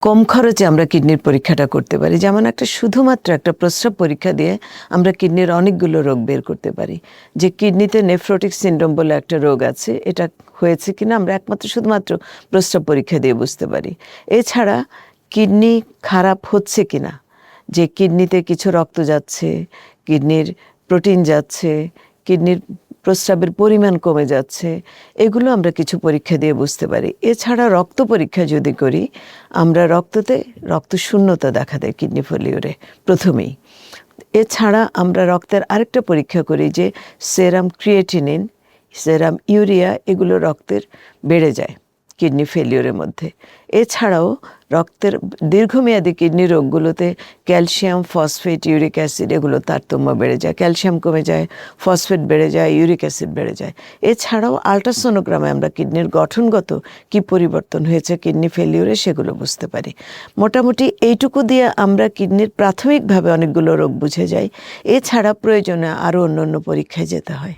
কম খরচে আমরা কিডনির পরীক্ষাটা করতে পারি। যেমন শুধুমাত্র একটা প্রস্রাব পরীক্ষা দিয়ে আমরা কিডনির অনেকগুলো রোগ বের করতে পারি। যে কিডনিতে নেফ্রোটিক সিনড্রোম বলে একটা রোগ আছে, এটা হয়েছে কিনা আমরা শুধুমাত্র প্রস্রাব পরীক্ষা দিয়ে বুঝতে পারি। এছাড়া কিডনি খারাপ হচ্ছে কিনা, যে কিডনিতে কিছু রক্ত যাচ্ছে, কিডনির প্রোটিন যাচ্ছে, কিডনির প্রস্রাবের পরিমাণ কমে যাচ্ছে, এগুলো আমরা কিছু পরীক্ষা দিয়ে বুঝতে পারি। এছাড়া রক্ত পরীক্ষা যদি করি, আমরা রক্ততে রক্ত শূন্যতা দেখা দেয় কিডনি ফেলিওরে প্রথমেই। এছাড়া আমরা রক্তের আরেকটা পরীক্ষা করি যে সেরাম ক্রিয়েটিনিন, সেরাম ইউরিয়া, এগুলো রক্তের বেড়ে যায় কিডনি ফেলিওরের মধ্যে। এছাড়াও রক্তের দীর্ঘমেয়াদী কিডনি রোগগুলোতে ক্যালসিয়াম, ফসফেট, ইউরিক অ্যাসিড, এগুলো তারতম্য বেড়ে যায়। ক্যালসিয়াম কমে যায়, ফসফেট বেড়ে যায়, ইউরিক অ্যাসিড বেড়ে যায়। এছাড়াও আল্ট্রাসোনোগ্রামে আমরা কিডনির গঠনগত কি পরিবর্তন হয়েছে কিডনি ফেলিওরে সেগুলো বুঝতে পারি। মোটামুটি এইটুকু দিয়ে আমরা কিডনির প্রাথমিকভাবে অনেকগুলো রোগ বুঝে যাই। এছাড়া প্রয়োজনে আরও অন্য অন্য পরীক্ষায় যেতে হয়।